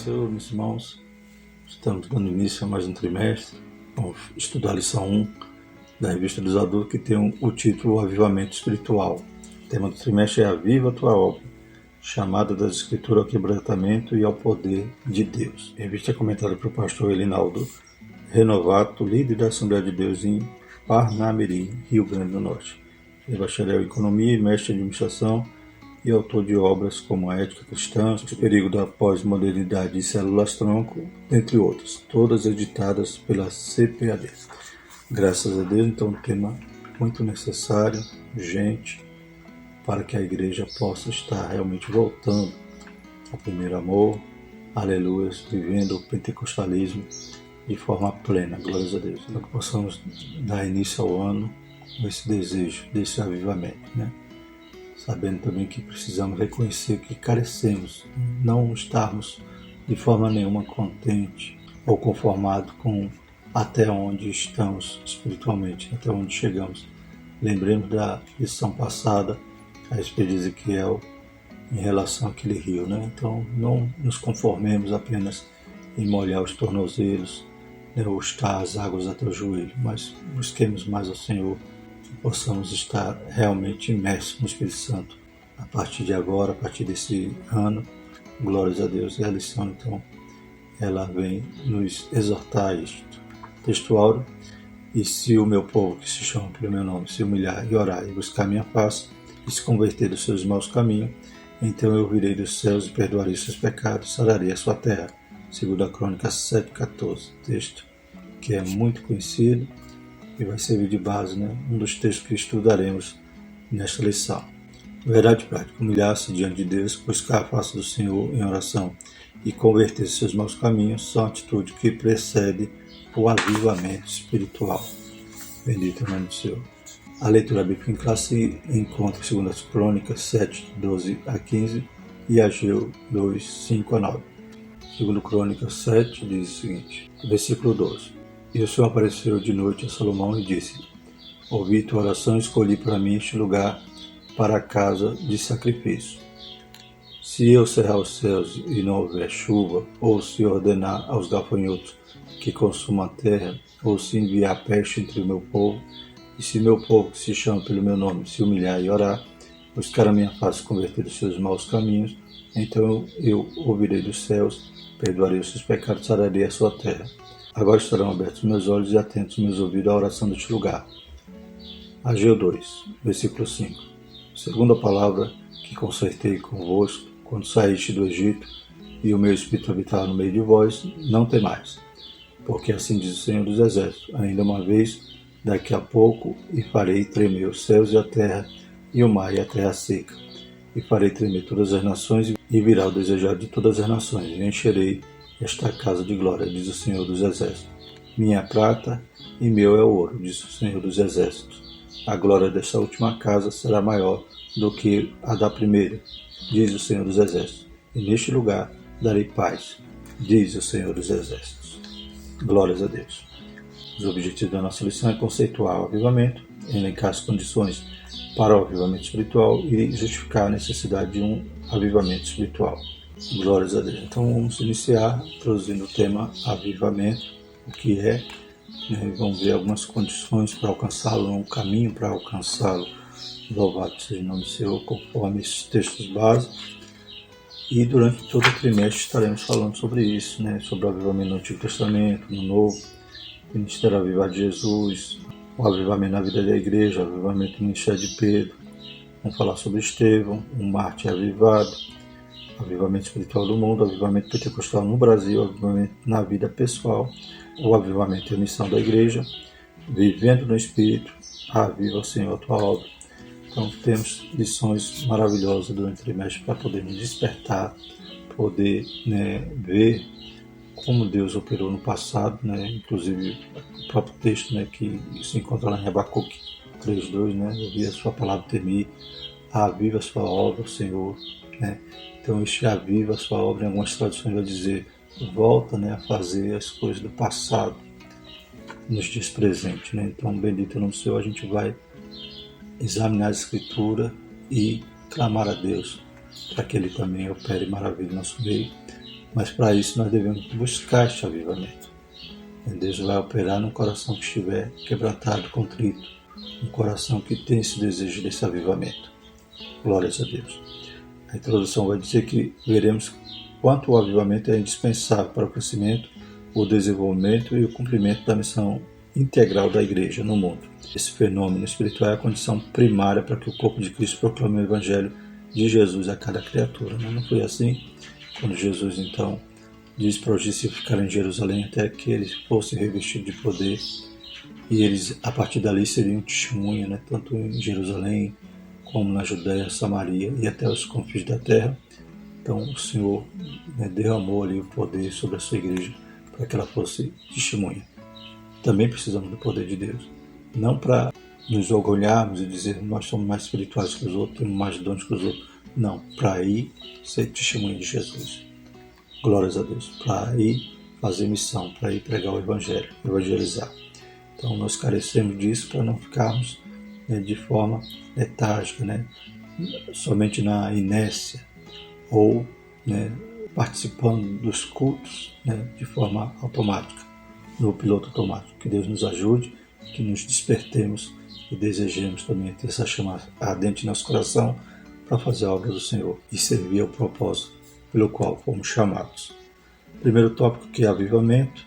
Senhor, meus irmãos. Estamos dando início a mais um trimestre. Vamos estudar a lição 1 da Revista dos Adultos, que tem o título Avivamento Espiritual. O tema do trimestre é Aviva a Tua Obra, chamada das Escrituras ao quebrantamento e ao poder de Deus. A revista é comentada pelo pastor Elinaldo Renovato, líder da Assembleia de Deus em Parnamirim, Rio Grande do Norte. É bacharel em Economia e mestre em Administração e autor de obras como a Ética Cristã, O Perigo da Pós-Modernidade e Células-Tronco, entre outras, todas editadas pela CPAD. Graças a Deus, então, um tema muito necessário, urgente, para que a igreja possa estar realmente voltando ao primeiro amor, aleluia, vivendo o pentecostalismo de forma plena, glórias a Deus. Então que possamos dar início ao ano com esse desejo, desse avivamento, né? Sabendo também que precisamos reconhecer que carecemos, não estarmos de forma nenhuma contente ou conformado com até onde estamos espiritualmente, até onde chegamos. Lembremos da lição passada a respeito de Ezequiel em relação àquele rio, né? Então não nos conformemos apenas em molhar os tornozelos, né, ou estar as águas até o joelho, mas busquemos mais ao Senhor, que possamos estar realmente imersos no Espírito Santo a partir de agora, a partir desse ano. Glórias a Deus. E a lição, então, ela vem nos exortar a isto. Texto áureo: e se o meu povo, que se chama pelo meu nome, se humilhar e orar e buscar minha face e se converter dos seus maus caminhos, então eu virei dos céus e perdoarei seus pecados, sararei a sua terra. 2 Crônicas 7,14. Texto que é muito conhecido e vai servir de base, né? Um dos textos que estudaremos nesta lição. Verdade prática: humilhar-se diante de Deus, buscar a face do Senhor em oração e converter seus maus caminhos são atitudes que precedem o avivamento espiritual. Bendito é o nome do Senhor. A leitura bíblica em classe encontra em 2 Crônicas 7, 12 a 15 e Ageu 2, 5 a 9. 2 Crônicas 7 diz o seguinte, versículo 12: E o Senhor apareceu de noite a Salomão e disse: ouvi tua oração e escolhi para mim este lugar para a casa de sacrifício. Se eu cerrar os céus e não houver chuva, ou se ordenar aos gafanhotos que consumam a terra, ou se enviar peste entre o meu povo, e se meu povo, que se chama pelo meu nome, se humilhar e orar, buscar a minha face e converter dos seus maus caminhos, então eu ouvirei dos céus, perdoarei os seus pecados, sararei a sua terra. Agora estarão abertos meus olhos e atentos meus ouvidos à oração deste lugar. Ageu 2, versículo 5. Segundo a palavra que concertei convosco, quando saíste do Egito, e o meu Espírito habitava no meio de vós, não temais. Porque assim diz o Senhor dos Exércitos: ainda uma vez, daqui a pouco, e farei tremer os céus e a terra, e o mar e a terra seca. E farei tremer todas as nações, e virá o desejado de todas as nações, e encherei esta casa de glória, diz o Senhor dos Exércitos. Minha prata e meu é o ouro, diz o Senhor dos Exércitos. A glória desta última casa será maior do que a da primeira, diz o Senhor dos Exércitos. E neste lugar darei paz, diz o Senhor dos Exércitos. Glórias a Deus. Os objetivos da nossa lição é conceituar o avivamento, elencar as condições para o avivamento espiritual e justificar a necessidade de um avivamento espiritual. Glórias a Deus. Então vamos iniciar introduzindo o tema avivamento, o que é, né? Vamos ver algumas condições para alcançá-lo, um caminho para alcançá-lo. Louvado seja o nome do Senhor, conforme esses textos básicos. E durante todo o trimestre estaremos falando sobre isso, né? Sobre o avivamento no Antigo Testamento, no Novo, o ministério avivado de Jesus, o avivamento na vida da igreja, o avivamento no ministério de Pedro. Vamos falar sobre Estevão, um mártir avivado, avivamento espiritual do mundo, avivamento pentecostal no Brasil, avivamento na vida pessoal, o avivamento e a missão da igreja, vivendo no Espírito, aviva, Senhor, a tua obra. Então temos lições maravilhosas durante o trimestre para poder nos despertar, poder, né, ver como Deus operou no passado, né, inclusive o próprio texto, né, que se encontra lá em Abacuque 3:2, né, ouvir a sua palavra temir, aviva a sua obra, Senhor, né. Então este aviva a sua obra, em algumas traduções vai dizer, volta, né, a fazer as coisas do passado nos dias presentes, né. Então bendito é o nome do Senhor. A gente vai examinar a Escritura e clamar a Deus para que Ele também opere maravilha no nosso meio, Mas para isso nós devemos buscar este avivamento. Deus vai operar num coração que estiver quebrantado, contrito, um coração que tem esse desejo desse avivamento. Glórias a Deus. A introdução vai dizer que veremos quanto o avivamento é indispensável para o crescimento, o desenvolvimento e o cumprimento da missão integral da igreja no mundo. Esse fenômeno espiritual é a condição primária para que o corpo de Cristo proclame o evangelho de Jesus a cada criatura. Não foi assim? Quando Jesus, então, diz para os discípulos ficarem em Jerusalém até que eles fossem revestidos de poder, e eles, a partir dali, seriam testemunha, né, tanto em Jerusalém, como na Judéia, Samaria e até os confins da terra. Então o Senhor, né, derramou ali o poder sobre a sua igreja para que ela fosse testemunha. Também precisamos do poder de Deus, não para nos orgulharmos e dizer que nós somos mais espirituais que os outros, temos mais dons que os outros. Não, para ir ser testemunha de Jesus. Glórias a Deus. Para ir fazer missão, para ir pregar o Evangelho, evangelizar. Então nós carecemos disso para não ficarmos, né, de forma letárgica, né, somente na inércia ou, né, participando dos cultos, né, de forma automática, no piloto automático. Que Deus nos ajude, que nos despertemos e desejemos também ter essa chama ardente em nosso coração para fazer a obra do Senhor e servir ao propósito pelo qual fomos chamados. Primeiro tópico, que é avivamento.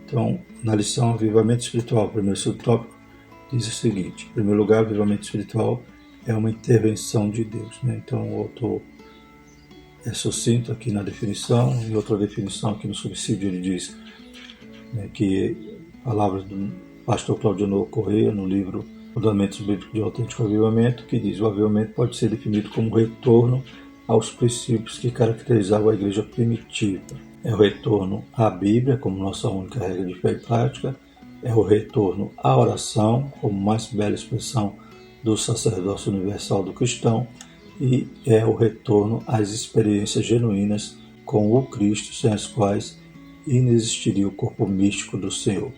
Então, na lição Avivamento Espiritual, primeiro subtópico, diz o seguinte: em primeiro lugar, avivamento espiritual é uma intervenção de Deus, né? Então o autor é sucinto aqui na definição, e outra definição aqui no subsídio ele diz, né, que palavras do pastor Claudionor Correia no livro Fundamentos Bíblicos de Autêntico Avivamento, que diz: o avivamento pode ser definido como retorno aos princípios que caracterizavam a igreja primitiva. É o retorno à Bíblia como nossa única regra de fé e prática, é o retorno à oração como mais bela expressão do sacerdócio universal do cristão, e é o retorno às experiências genuínas com o Cristo, sem as quais inexistiria o corpo místico do Senhor.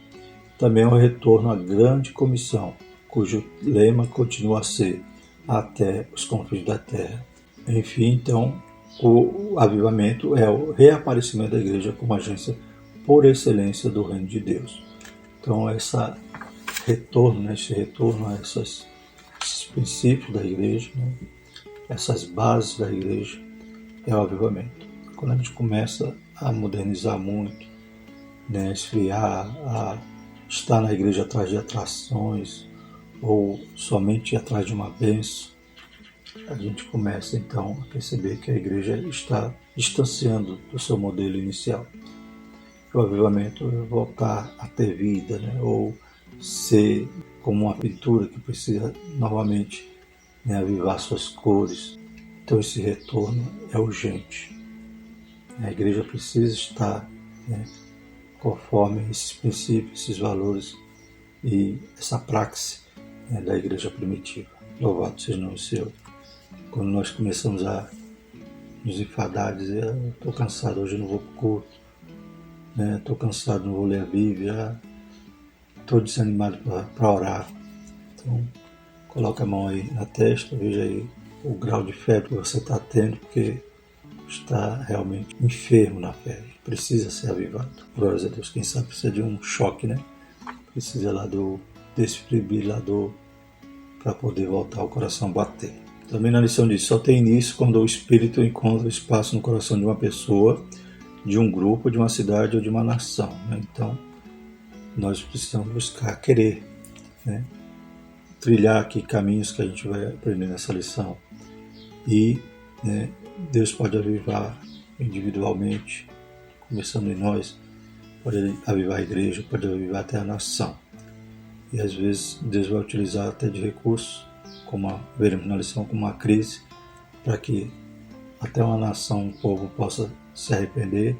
Também é o retorno à grande comissão, cujo lema continua a ser até os confins da terra. Enfim, então, o avivamento é o reaparecimento da igreja como agência por excelência do reino de Deus. Então, esse retorno a esses princípios da igreja, né, essas bases da igreja, é o avivamento. Quando a gente começa a modernizar muito, né, esfriar, a estar na igreja atrás de atrações ou somente atrás de uma bênção, a gente começa então a perceber que a igreja está distanciando do seu modelo inicial. O avivamento é voltar a ter vida, né? Ou ser como uma pintura que precisa novamente, né, avivar suas cores. Então esse retorno é urgente. A igreja precisa estar, né, conforme esses princípios, esses valores e essa praxe, né, da igreja primitiva. Louvado seja o nome do Senhor. Quando nós começamos a nos enfadar, dizer: eu estou cansado, hoje eu não vou para o culto, né? Estou cansado, não vou ler a Bíblia, estou desanimado para orar. Então, coloca a mão aí na testa, veja aí o grau de fé que você está tendo, porque está realmente enfermo na fé, precisa ser avivado. Glórias a Deus. Quem sabe precisa de um choque, né? Precisa lá do desfibrilador para poder voltar o coração a bater. Também na lição diz: só tem início quando o Espírito encontra espaço no coração de uma pessoa, de um grupo, de uma cidade ou de uma nação, né? Então, nós precisamos buscar querer, né, trilhar aqui caminhos que a gente vai aprender nessa lição. E, né, Deus pode avivar individualmente, começando em nós, pode avivar a igreja, pode avivar até a nação. E às vezes Deus vai utilizar até de recursos, como veremos na lição, como uma crise, para que até uma nação, um povo possa se arrepender,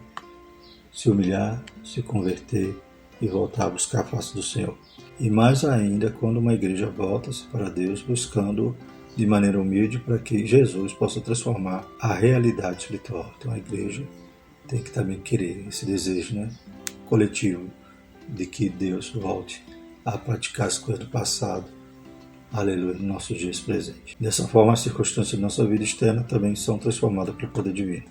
se humilhar, se converter e voltar a buscar a face do Senhor. E mais ainda quando uma igreja volta-se para Deus buscando de maneira humilde para que Jesus possa transformar a realidade espiritual. Então a igreja tem que também querer esse desejo, né, coletivo de que Deus volte a praticar as coisas do passado, aleluia, nos nossos dias presentes. Dessa forma, as circunstâncias de nossa vida externa também são transformadas pelo poder divino.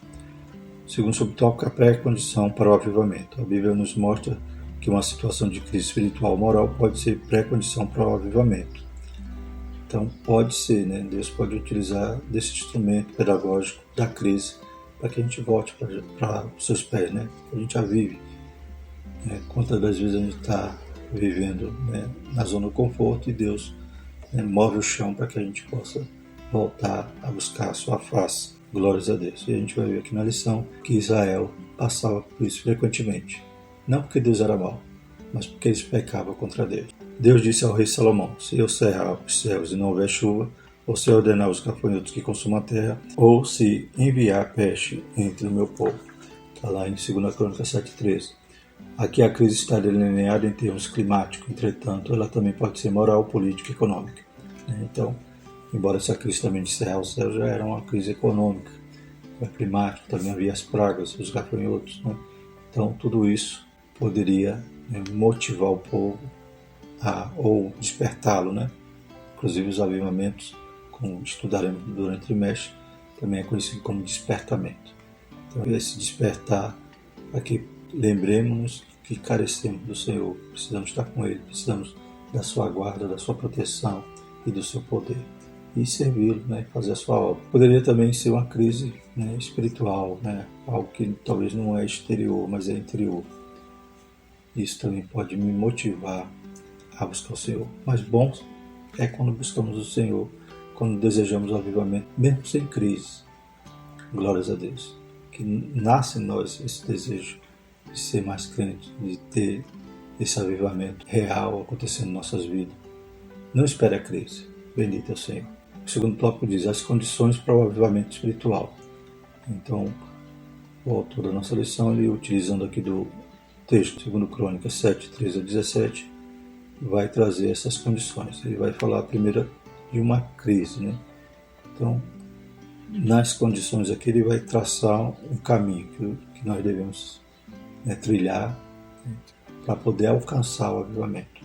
Segundo subtópico, a pré-condição para o avivamento. A Bíblia nos mostra que uma situação de crise espiritual ou moral pode ser pré-condição para o avivamento. Então pode ser, né? Deus pode utilizar desse instrumento pedagógico da crise para que a gente volte para os seus pés, né? Que a gente avive. Quantas das vezes a gente está vivendo, né, na zona do conforto e Deus, né, move o chão para que a gente possa voltar a buscar a sua face. Glórias a Deus. E a gente vai ver aqui na lição que Israel passava por isso frequentemente. Não porque Deus era mau, mas porque eles pecavam contra Deus. Deus disse ao rei Salomão: se eu cerrar os céus e não houver chuva, ou se ordenar os gafanhotos que consumam a terra, ou se enviar peste entre o meu povo. Está lá em 2 Crônicas 7,13. Aqui a crise está delineada em termos climáticos, entretanto, ela também pode ser moral, política e econômica. Então, embora essa crise também de cerrar os céus já era uma crise econômica, climática, também havia as pragas, os gafanhotos, né? Então, tudo isso poderia, né, motivar o povo ou despertá-lo, né? Inclusive os avivamentos, como estudaremos durante o trimestre, também é conhecido como despertamento. Então, esse despertar, aqui lembremos que carecemos do Senhor, precisamos estar com Ele, precisamos da sua guarda, da sua proteção e do seu poder, e servi-lo, né, fazer a sua obra. Poderia também ser uma crise, né, espiritual, né, algo que talvez não é exterior, mas é interior. Isso também pode me motivar a buscar o Senhor. Mas bom é quando buscamos o Senhor, quando desejamos o avivamento, mesmo sem crise. Glórias a Deus. Que nasce em nós esse desejo de ser mais crente, de ter esse avivamento real acontecendo em nossas vidas. Não espere a crise. Bendito é o Senhor. O segundo tópico diz as condições para o avivamento espiritual. Então, o autor da nossa lição, ele utilizando aqui do texto, 2 Crônicas 7, 13 a 17, vai trazer essas condições. Ele vai falar primeiro de uma crise, né? Então, nas condições aqui, ele vai traçar um caminho que nós devemos, né, trilhar, né, para poder alcançar o avivamento.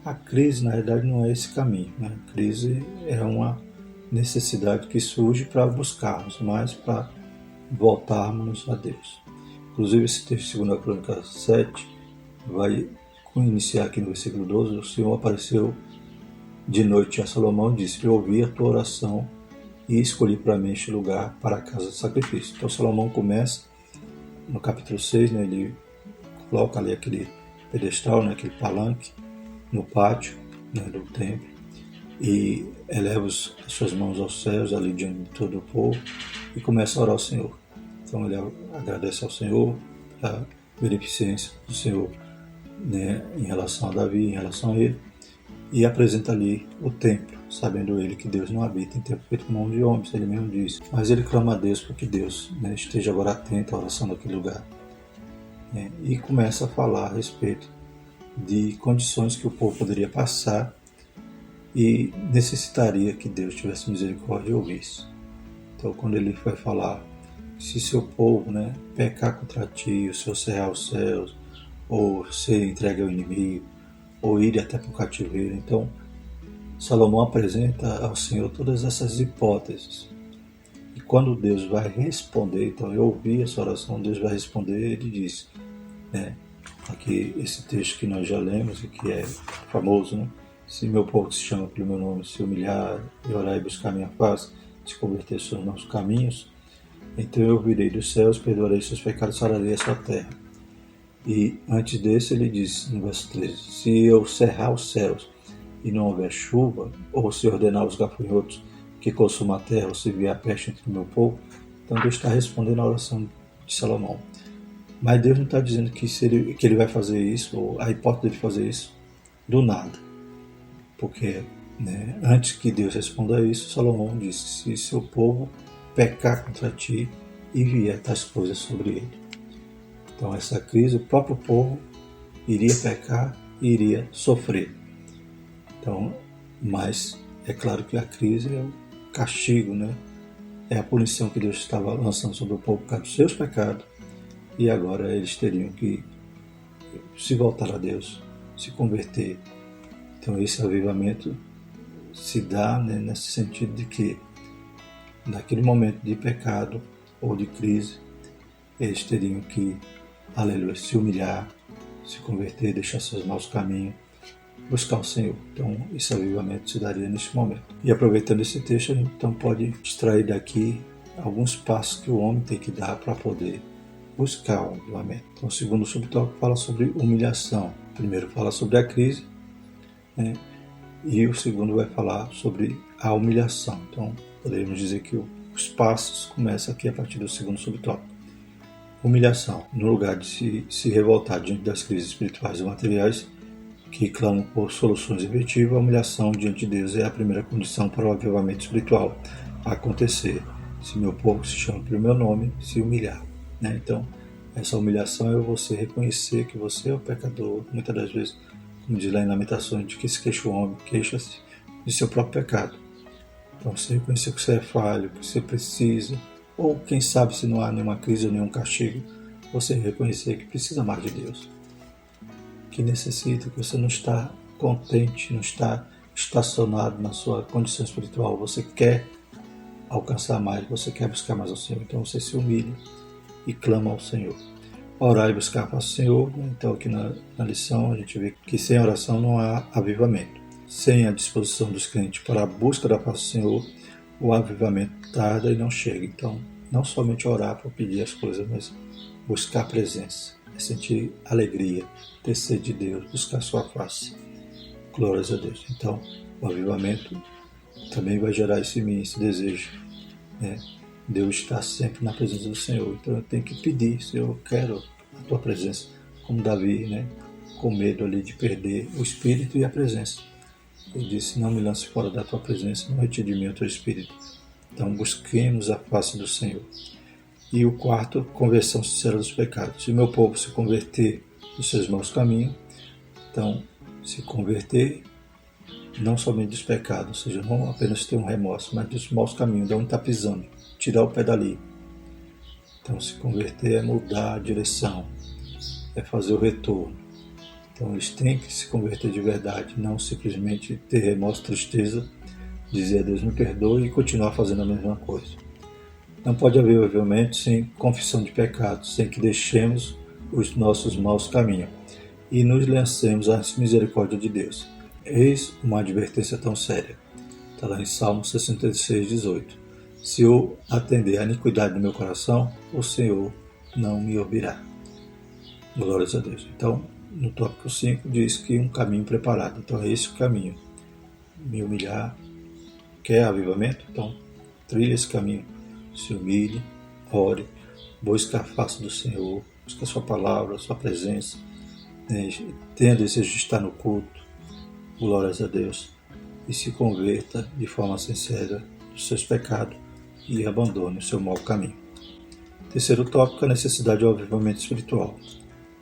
A crise, na realidade, não é esse caminho, né? A crise é uma necessidade que surge para buscarmos, mais para voltarmos a Deus. Inclusive, esse texto de 2 Crônicas 7 vai iniciar aqui no versículo 12. O Senhor apareceu de noite a Salomão e disse: eu ouvi a tua oração e escolhi para mim este lugar para a casa de sacrifício. Então Salomão começa no capítulo 6, né, ele coloca ali aquele pedestal, né, aquele palanque no pátio, né, do templo, e eleva as suas mãos aos céus ali diante de todo o povo e começa a orar ao Senhor. Então ele agradece ao Senhor a beneficência do Senhor, né, em relação a Davi, em relação a ele, e apresenta ali o templo, sabendo ele que Deus não habita em templo feito por mão de homens, ele mesmo diz. Mas ele clama a Deus para que Deus, né, esteja agora atento à oração daquele lugar, né, e começa a falar a respeito de condições que o povo poderia passar e necessitaria que Deus tivesse misericórdia e ouvisse. Então, quando ele vai falar, se seu povo, né, pecar contra ti, o Senhor cerrar os céus, ou ser entregue ao inimigo, ou ir até para o cativeiro. Então, Salomão apresenta ao Senhor todas essas hipóteses. E quando Deus vai responder, então eu ouvi essa oração, Deus vai responder, ele diz, né, aqui esse texto que nós já lemos e que é famoso, né? Se meu povo que se chama pelo meu nome se humilhar e orar e buscar minha face, se converter aos seus maus caminhos, então eu virei dos céus, perdoarei seus pecados, sararei a sua terra. E antes desse ele diz, no verso 13, se eu cerrar os céus e não houver chuva, ou se ordenar os gafanhotos que consumam a terra, ou se vier a peste entre o meu povo, então Deus está respondendo a oração de Salomão. Mas Deus não está dizendo que ele vai fazer isso, ou a hipótese de fazer isso, do nada. Porque, né, antes que Deus responda a isso, Salomão disse, se seu povo pecar contra ti e vier tais coisas sobre ele. Então essa crise, o próprio povo iria pecar e iria sofrer. Então, mas é claro que a crise é o castigo, né? É a punição que Deus estava lançando sobre o povo por causa dos seus pecados, e agora eles teriam que se voltar a Deus, se converter. Então esse avivamento se dá, né, nesse sentido de que naquele momento de pecado ou de crise, eles teriam que, aleluia, se humilhar, se converter, deixar seus maus caminhos, buscar o Senhor. Então, esse avivamento se daria nesse momento. E aproveitando esse texto, a gente então pode extrair daqui alguns passos que o homem tem que dar para poder buscar o avivamento. Então, o segundo subtópico fala sobre humilhação. O primeiro fala sobre a crise, né? E o segundo vai falar sobre a humilhação. Então, podemos dizer que os passos começam aqui a partir do segundo subtópico. Humilhação. No lugar de se revoltar diante das crises espirituais e materiais que clamam por soluções efetivas, a humilhação diante de Deus é a primeira condição para o avivamento espiritual acontecer. Se meu povo se chama pelo meu nome, se humilhar. Né? Então, essa humilhação é você reconhecer que você é o pecador. Muitas das vezes, como diz lá em Lamentações, de que se queixa o homem, queixa-se de seu próprio pecado. Então, você reconhecer que você é falho, que você precisa, ou quem sabe se não há nenhuma crise ou nenhum castigo, você reconhecer que precisa mais de Deus, que necessita, que você não está contente, não está estacionado na sua condição espiritual, você quer alcançar mais, você quer buscar mais ao Senhor. Então você se humilha e clama ao Senhor. Orar e buscar a paz do Senhor. Então aqui na lição a gente vê que sem oração não há avivamento. Sem a disposição dos crentes para a busca da paz do Senhor, o avivamento tarda e não chega. Então, não somente orar para pedir as coisas, mas buscar a presença, é sentir alegria, ter sede de Deus, buscar a sua face. Glórias a Deus. Então, o avivamento também vai gerar esse desejo, né? Deus está sempre na presença do Senhor. Então, eu tenho que pedir, Senhor, eu quero a tua presença, como Davi, né? Com medo ali de perder o Espírito e a presença. Ele disse, não me lance fora da tua presença, não retire de mim o teu Espírito. Então busquemos a face do Senhor. E o quarto, conversão sincera dos pecados. Se o meu povo se converter dos seus maus caminhos, então se converter não somente dos pecados, ou seja, não apenas ter um remorso, mas dos maus caminhos, de onde está pisando, tirar o pé dali. Então se converter é mudar a direção, é fazer o retorno. Então eles têm que se converter de verdade, não simplesmente ter remorso, tristeza, dizer a Deus me perdoe e continuar fazendo a mesma coisa. Não pode haver avivamento sem confissão de pecados, sem que deixemos os nossos maus caminhos e nos lancemos à misericórdia de Deus. Eis uma advertência tão séria. Está lá em Salmo 66, 18. Se eu atender à iniquidade do meu coração, o Senhor não me ouvirá. Glórias a Deus. Então, no tópico 5 diz que um caminho preparado. Então é esse o caminho. Me humilhar. Quer avivamento? Então trilhe esse caminho. Se humilhe, ore, busque a face do Senhor, busque a sua palavra, a sua presença. Tenha desejo de estar no culto. Glórias a Deus. E se converta de forma sincera dos seus pecados e abandone o seu mau caminho. Terceiro tópico, a necessidade do avivamento espiritual.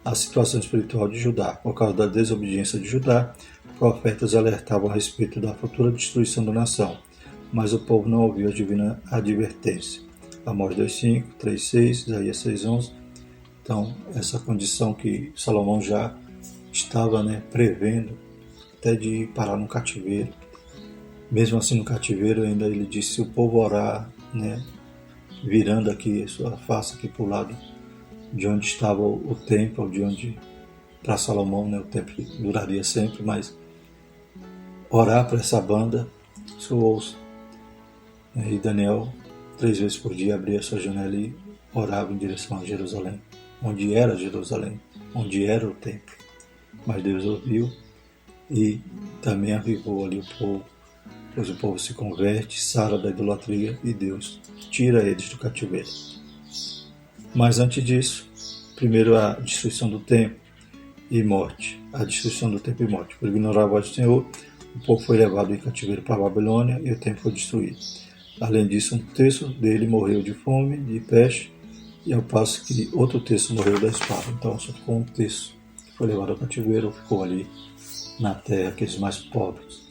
A situação espiritual de Judá. Por causa da desobediência de Judá, profetas alertavam a respeito da futura destruição da nação, mas o povo não ouviu a divina advertência. Amós 2:5, 3:6, Isaías 6:11. Então, essa condição que Salomão já estava prevendo, até de parar no cativeiro. Mesmo assim, no cativeiro, ainda ele disse, se o povo orar, virando aqui a sua face aqui para o lado de onde estava o templo, de onde, para Salomão, o templo duraria sempre, mas orar para essa banda, isso ouça. E Daniel, 3 vezes por dia, abria sua janela e orava em direção a Jerusalém, onde era Jerusalém, onde era o templo. Mas Deus ouviu e também avivou ali o povo, pois o povo se converte, sara da idolatria e Deus tira eles do cativeiro. Mas antes disso, primeiro a destruição do templo e morte. A destruição do templo e morte. Por ignorar a voz do Senhor, o povo foi levado em cativeiro para a Babilônia e o templo foi destruído. Além disso, um terço dele morreu de fome, de peste, e ao passo que outro terço morreu da espada. Então só ficou um terço que foi levado ao cativeiro, ficou ali na terra, aqueles mais pobres.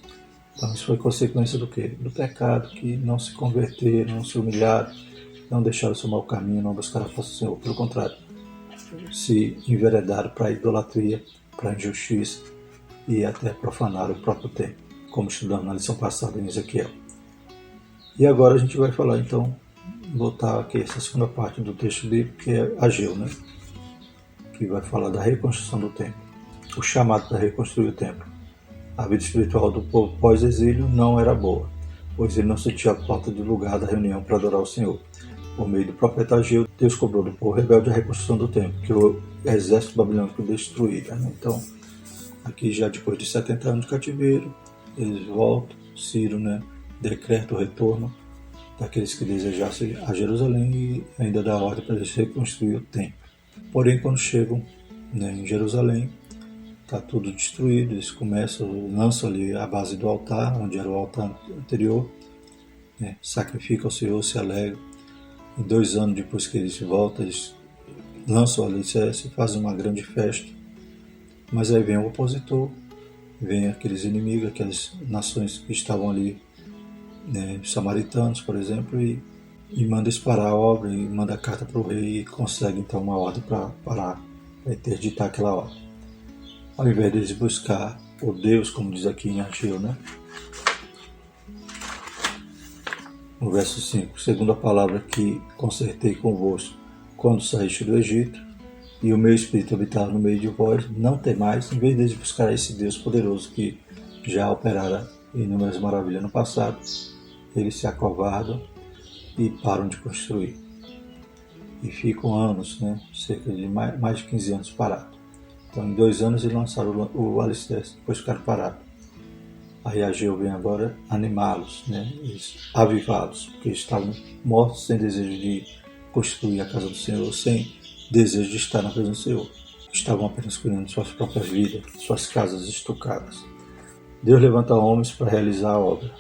Então isso foi consequência do quê? Do pecado, que não se converteram, não se humilharam, não deixaram o seu mau caminho, não buscaram a face do Senhor. Pelo contrário, se enveredaram para a idolatria, para a injustiça e até profanaram o próprio templo, como estudamos na lição passada em Ezequiel. E agora a gente vai falar então botar aqui essa segunda parte do texto bíblico, que é Ageu, né? Que vai falar da reconstrução do templo, o chamado para reconstruir o templo. A vida espiritual do povo pós-exílio não era boa, pois ele não sentia falta de lugar da reunião para adorar o Senhor. Por meio do profeta Ageu, Deus cobrou do povo rebelde a reconstrução do templo, que o exército babilônico destruía. Né? Então, aqui já depois de 70 anos de cativeiro, eles voltam, Ciro, né, decreta o retorno daqueles que desejassem a Jerusalém e ainda dá ordem para eles reconstruir o templo. Porém, quando chegam, né, em Jerusalém, está tudo destruído, eles lançam ali a base do altar, onde era o altar anterior, né, sacrificam ao Senhor, se alegram. E 2 anos depois que eles voltam, eles lançam o alicerce, fazem uma grande festa. Mas aí vem o opositor, vem aqueles inimigos, aquelas nações que estavam ali, né, samaritanos, por exemplo, e manda parar a obra, e manda carta para o rei e consegue então uma ordem para parar, para interditar aquela obra. Ao invés deles buscar o Deus, como diz aqui em Ageu, né? No verso 5, segundo a palavra que concertei convosco quando saíste do Egito, e o meu espírito habitar no meio de vós, não temais, em vez de buscar esse Deus poderoso que já operara inúmeras maravilhas no passado, eles se acovardam e param de construir. E ficam anos, né, cerca de mais de 15 anos parados. Então, em 2 anos eles lançaram o alicerce, depois ficaram parados. Aí Ageu vem agora animá-los, né, avivá-los, porque eles estavam mortos sem desejo de construir a casa do Senhor, sem desejo de estar na presença do Senhor. Estavam apenas cuidando de suas próprias vidas, suas casas estucadas. Deus levanta homens para realizar a obra.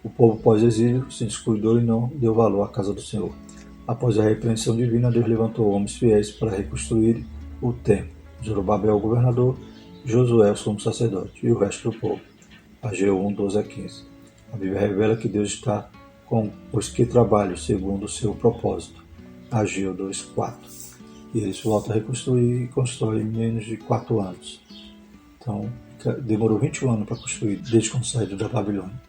O povo pós-exílio se descuidou e não deu valor à casa do Senhor. Após a repreensão divina, Deus levantou homens fiéis para reconstruir o templo. Zorobabel, o governador, Josué, o sumo sacerdote, e o resto do povo. Ageu 1, 12 a 15. A Bíblia revela que Deus está com os que trabalham segundo o seu propósito. Ageu 2, 4. E eles voltam a reconstruir e constroem em menos de 4 anos. Então, demorou 21 anos para construir, desde quando saíram da Babilônia.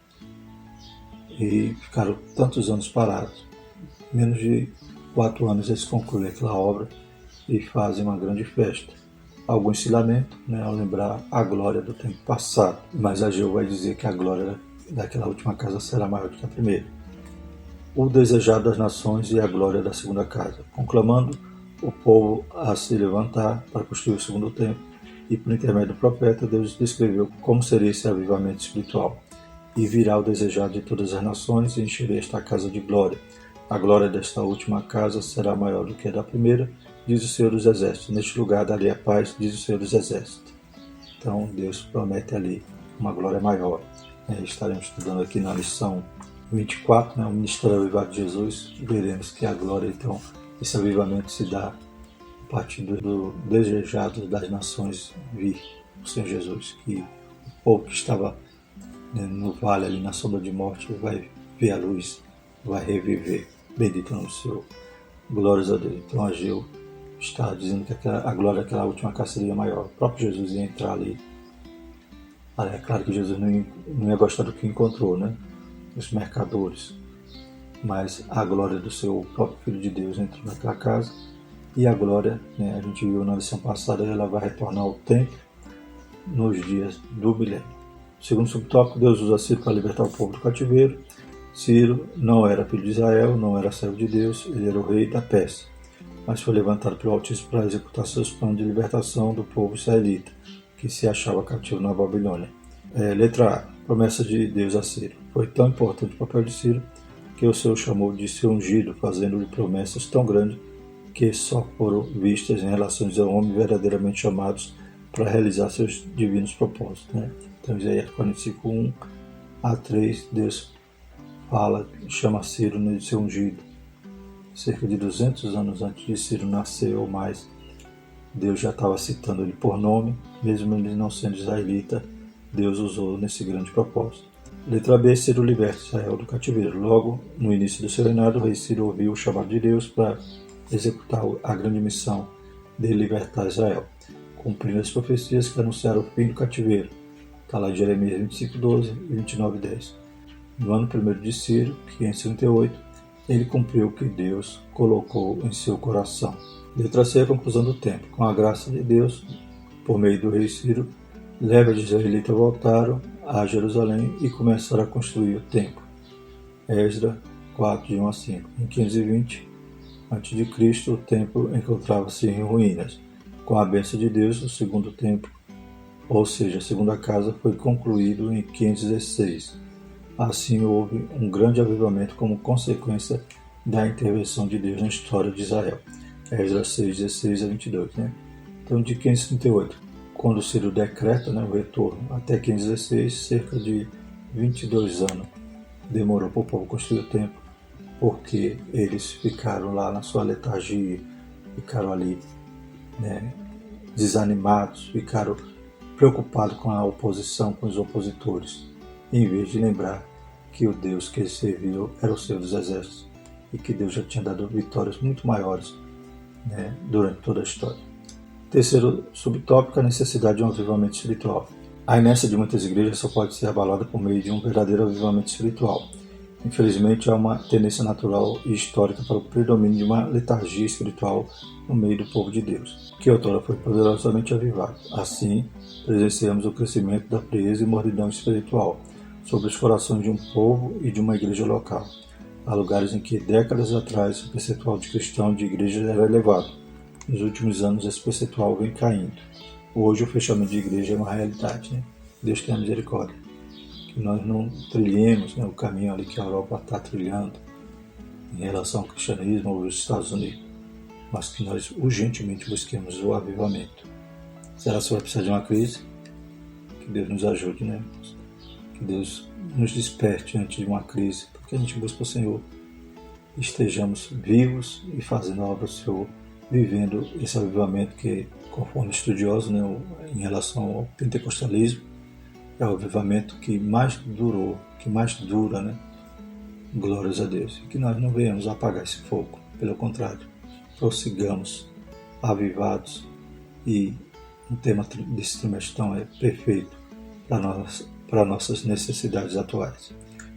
E ficaram tantos anos parados. Em menos de 4 anos eles concluem aquela obra e fazem uma grande festa. Alguns se lamentam, né, ao lembrar a glória do tempo passado, mas Ageu vai dizer que a glória daquela última casa será maior do que a primeira. O desejado das nações e a glória da segunda casa, conclamando o povo a se levantar para construir o segundo templo, e por intermédio do profeta, Deus descreveu como seria esse avivamento espiritual. E virá o desejado de todas as nações e encherei esta casa de glória. A glória desta última casa será maior do que a da primeira, diz o Senhor dos Exércitos. Neste lugar darei a paz, diz o Senhor dos Exércitos. Então Deus promete ali uma glória maior. Estaremos estudando aqui na lição 24, né, o Ministério Avivado de Jesus. Veremos que a glória, então, esse avivamento se dá a partir do desejado das nações vir o Senhor Jesus. Que o povo que estava, né, no vale, ali na sombra de morte, vai ver a luz, vai reviver. Bendito o nome do Senhor. Glórias a Deus. Então Ageu está dizendo que a glória daquela última casa seria maior. O próprio Jesus ia entrar ali. É claro que Jesus não ia gostar do que encontrou, né? Os mercadores. Mas a glória do seu próprio Filho de Deus entrou naquela casa. E a glória, né, a gente viu na lição passada, ela vai retornar ao templo nos dias do milênio. Segundo o subtópico, Deus usa Ciro para libertar o povo do cativeiro. Ciro não era filho de Israel, não era servo de Deus, ele era o rei da Pérsia, mas foi levantado pelo Altíssimo para executar seus planos de libertação do povo israelita, que se achava cativo na Babilônia. Letra A. Promessa de Deus a Ciro. Foi tão importante o papel de Ciro que o Senhor chamou de seu ungido, fazendo-lhe promessas tão grandes que só foram vistas em relações a homens verdadeiramente chamados para realizar seus divinos propósitos. Né? Então, Isaías 45, 1 a 3, Deus chama Ciro de seu ungido. Cerca de 200 anos antes de Ciro nascer ou mais, Deus já estava citando ele por nome, mesmo ele não sendo israelita, Deus usou nesse grande propósito. Letra B. Ciro liberta Israel do cativeiro. Logo, no início do seu reinado, o rei Ciro ouviu o chamado de Deus para executar a grande missão de libertar Israel, cumprindo as profecias que anunciaram o fim do cativeiro. Está lá em Jeremias 25, 12 e 29, 10. No ano 1º de Ciro, 538, ele cumpriu o que Deus colocou em seu coração. Letra C, a conclusão do tempo. Com a graça de Deus, por meio do rei Ciro, levitas de israelitas voltaram a Jerusalém e começaram a construir o templo. Esdras 4, de 1 a 5. Em 520 a.C., o templo encontrava-se em ruínas. Com a bênção de Deus, o segundo templo, ou seja, a segunda casa, foi concluído em 516. Assim houve um grande avivamento como consequência da intervenção de Deus na história de Israel. Esdras 6, 16 a 22. Então, de 538, quando Ciro decreta o retorno, até 516, cerca de 22 anos demorou para o povo construir o templo, porque eles ficaram lá na sua letargia, ficaram ali desanimados, ficaram preocupados com a oposição, com os opositores, em vez de lembrar que o Deus que eles serviam era o Senhor dos Exércitos e que Deus já tinha dado vitórias muito maiores durante toda a história. Terceiro subtópico, a necessidade de um avivamento espiritual. A inércia de muitas igrejas só pode ser abalada por meio de um verdadeiro avivamento espiritual. Infelizmente, há uma tendência natural e histórica para o predomínio de uma letargia espiritual no meio do povo de Deus, que outrora foi poderosamente avivado. Assim, presenciamos o crescimento da frieza e mordidão espiritual sobre os corações de um povo e de uma igreja local. Há lugares em que décadas atrás o percentual de cristãos de igrejas era elevado. Nos últimos anos esse percentual vem caindo. Hoje o fechamento de igreja é uma realidade. Deus tenha misericórdia. Que nós não trilhemos o caminho ali que a Europa está trilhando em relação ao cristianismo ou aos Estados Unidos, mas que nós urgentemente busquemos o avivamento. Será que você vai precisar de uma crise? Que Deus nos ajude, Que Deus nos desperte antes de uma crise, porque a gente busca o Senhor, estejamos vivos e fazendo a obra do Senhor, vivendo esse avivamento que, conforme estudiosos, em relação ao pentecostalismo, é o avivamento que mais durou, que mais dura, Glórias a Deus. E que nós não venhamos apagar esse fogo, pelo contrário, prossigamos avivados. E o tema desse trimestre é perfeito para nossas necessidades atuais.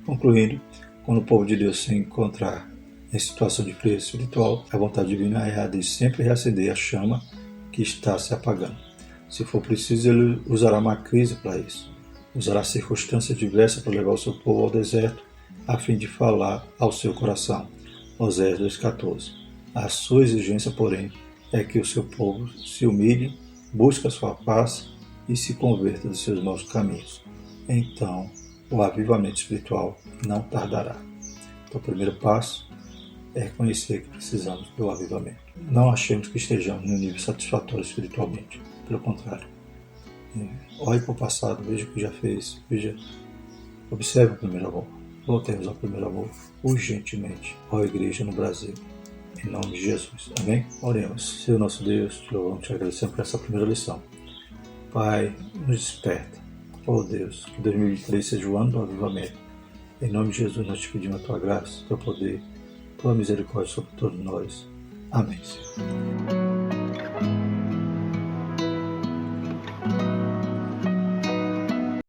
Concluindo, quando o povo de Deus se encontrar em situação de frieza espiritual, a vontade divina é a de sempre reacender a chama que está se apagando. Se for preciso, ele usará uma crise para isso. Usará circunstâncias diversas para levar o seu povo ao deserto, a fim de falar ao seu coração. Oséias 2,14. A sua exigência, porém, é que o seu povo se humilhe, busque a sua paz e se converta dos seus maus caminhos. Então, o avivamento espiritual não tardará. Então, o primeiro passo é reconhecer que precisamos do avivamento. Não achemos que estejamos no nível satisfatório espiritualmente. Pelo contrário. Olhe para o passado, veja o que já fez, observe o primeiro amor. Voltemos ao primeiro amor urgentemente, ó Igreja no Brasil, em nome de Jesus. Amém? Oremos. Senhor nosso Deus, te louvamos, te agradecemos por essa primeira lição. Pai, nos desperta. Ó Deus, que 2023 seja o ano do avivamento. Em nome de Jesus nós te pedimos a tua graça, teu poder, tua misericórdia sobre todos nós. Amém, Senhor.